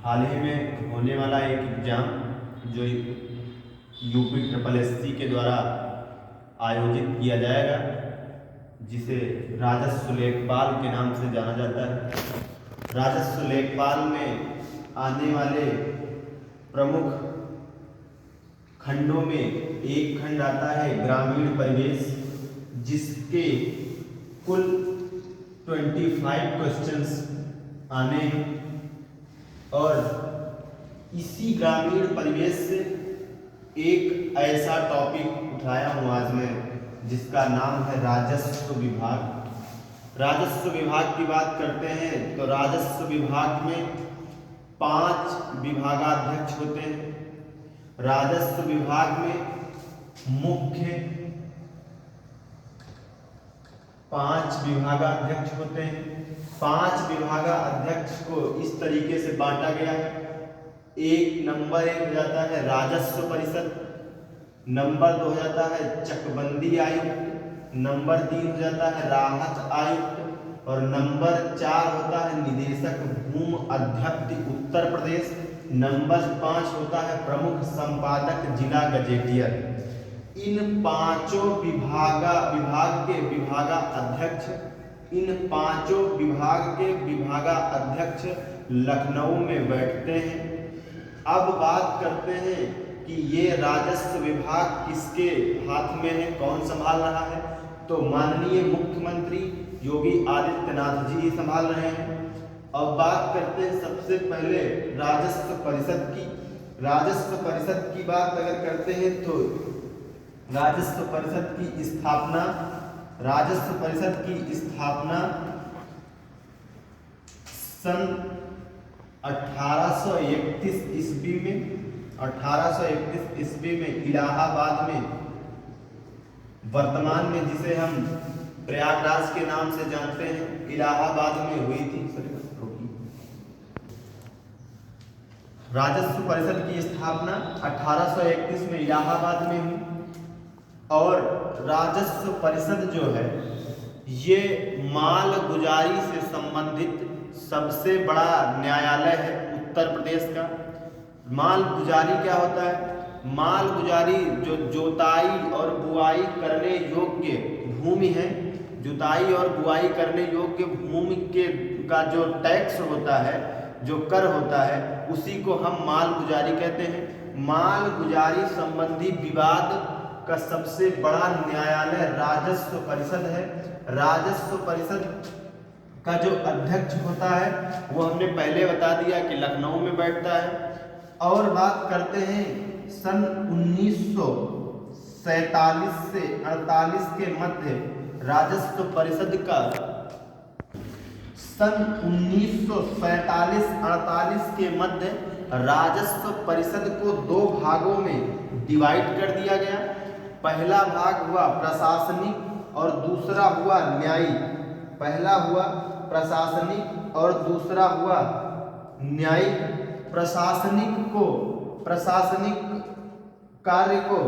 हाल ही में होने वाला एक एग्ज़ाम जो यूपी ट्रिपल एससी के द्वारा आयोजित किया जाएगा, जिसे राजस्व लेखपाल के नाम से जाना जाता है। राजस्व लेखपाल में आने वाले प्रमुख खंडों में एक खंड आता है ग्रामीण परिवेश, जिसके कुल 25 क्वेश्चंस आने हैं और इसी ग्रामीण परिवेश से एक ऐसा टॉपिक उठाया हूँ आज मैं, जिसका नाम है राजस्व विभाग। राजस्व विभाग की बात करते हैं तो राजस्व विभाग में 5 विभागाध्यक्ष होते हैं। राजस्व विभाग में मुख्य 5 विभागाध्यक्ष होते हैं। 5 विभागाध्यक्ष को इस तरीके से बांटा गया है। नंबर 1 हो जाता है राजस्व परिषद, नंबर 2 हो जाता है चकबंदी आयुक्त, नंबर 3 हो जाता है राहत आयुक्त और नंबर 4 होता है निदेशक भूमि अध्यक्ष उत्तर प्रदेश, नंबर 5 होता है प्रमुख संपादक जिला गजेटियर। इन 5 विभाग के विभागाध्यक्ष विभागाध्यक्ष लखनऊ में बैठते हैं। अब बात करते हैं कि ये राजस्व विभाग किसके हाथ में है, कौन संभाल रहा है, तो माननीय मुख्यमंत्री योगी आदित्यनाथ जी संभाल रहे हैं। अब बात करते हैं सबसे पहले राजस्व परिषद की। राजस्व परिषद की बात अगर करते हैं तो राजस्व परिषद की स्थापना सन 1831 ईस्वी में इलाहाबाद में, वर्तमान में जिसे हम प्रयागराज के नाम से जानते हैं, इलाहाबाद में हुई थी। राजस्व परिषद की स्थापना 1831 में इलाहाबाद में हुई और राजस्व परिषद जो है ये माल गुजारी से संबंधित सबसे बड़ा न्यायालय है उत्तर प्रदेश का। माल गुजारी क्या होता है? माल गुजारी जो जोताई और बुआई करने योग्य भूमि है, जुताई और बुआई करने योग्य भूमि के का जो टैक्स होता है, जो कर होता है, उसी को हम माल गुजारी कहते हैं। माल गुजारी संबंधी विवाद का सबसे बड़ा न्यायालय राजस्व परिषद है। राजस्व परिषद का जो अध्यक्ष होता है वो हमने पहले बता दिया कि लखनऊ में बैठता है। और बात करते हैं सन 1947 से 48 के मध्य राजस्व परिषद का, सन 1947-48 के मध्य राजस्व परिषद को 2 भागों में डिवाइड कर दिया गया। पहला भाग हुआ प्रशासनिक और दूसरा हुआ न्यायिक। पहला हुआ प्रशासनिक और दूसरा हुआ न्यायिक। प्रशासनिक कार्य को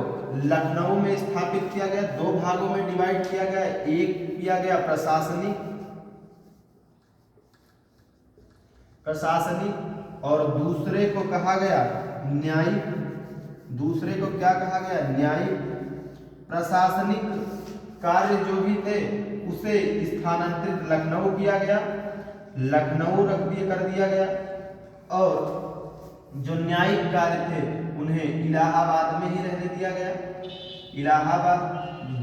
लखनऊ में स्थापित किया गया, 2 भागों में डिवाइड किया गया। एक किया गया प्रशासनिक और दूसरे को कहा गया न्यायिक। दूसरे को क्या कहा गया? न्यायिक। प्रशासनिक कार्य जो भी थे उसे स्थानांतरित लखनऊ किया गया, लखनऊ कर दिया गया और जो न्यायिक कार्य थे उन्हें इलाहाबाद में ही रहने दिया गया। इलाहाबाद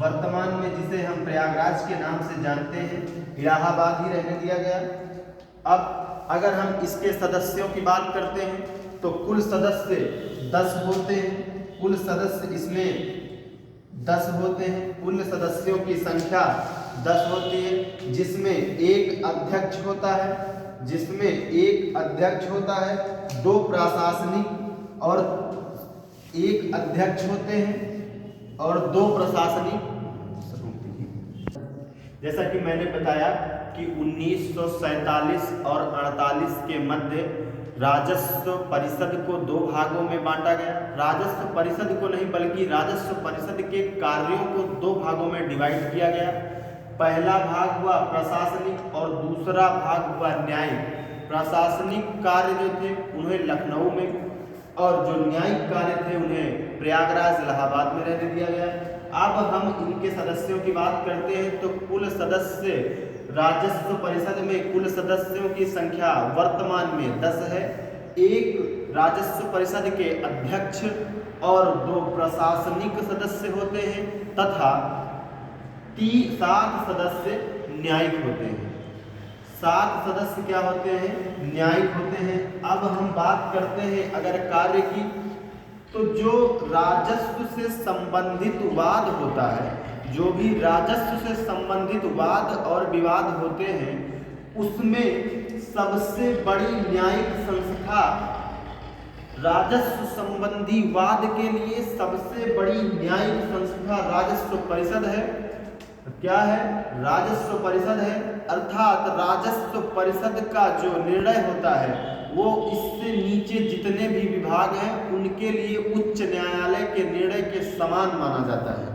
वर्तमान में जिसे हम प्रयागराज के नाम से जानते हैं, इलाहाबाद ही रहने दिया गया। अब अगर हम इसके सदस्यों की बात करते हैं तो कुल सदस्य 10 होते हैं। कुल सदस्य इसमें 10 होते हैं। कुल सदस्यों की संख्या 10 होती है, जिसमें एक अध्यक्ष होता है, 2 प्रशासनिक और 1 अध्यक्ष होते हैं और 2 प्रशासनिक। जैसा कि मैंने बताया कि 1947 और 48 के मध्य राजस्व परिषद को 2 भागों में बांटा गया। राजस्व परिषद को नहीं बल्कि राजस्व परिषद के कार्यों को 2 भागों में डिवाइड किया गया। पहला भाग हुआ प्रशासनिक और दूसरा भाग हुआ न्यायिक। प्रशासनिक कार्य जो थे उन्हें लखनऊ में, और जो न्यायिक कार्य थे उन्हें प्रयागराज इलाहाबाद में रहने दिया गया। अब हम इनके सदस्यों की बात करते हैं तो कुल सदस्य राजस्व परिषद में कुल सदस्यों की संख्या वर्तमान में 10 है। एक राजस्व परिषद के अध्यक्ष और 2 प्रशासनिक सदस्य होते हैं तथा 7 सदस्य न्यायिक होते हैं। 7 सदस्य क्या होते हैं? न्यायिक होते हैं। अब हम बात करते हैं अगर कार्य की, तो जो राजस्व से संबंधित वाद होता है, जो भी राजस्व से संबंधित वाद और विवाद होते हैं, उसमें सबसे बड़ी न्यायिक संस्था राजस्व संबंधी वाद के लिए सबसे बड़ी न्यायिक संस्था राजस्व परिषद है। क्या है? राजस्व परिषद है। अर्थात राजस्व परिषद का जो निर्णय होता है वो इससे नीचे जितने भी विभाग हैं उनके लिए उच्च न्यायालय के निर्णय के समान माना जाता है।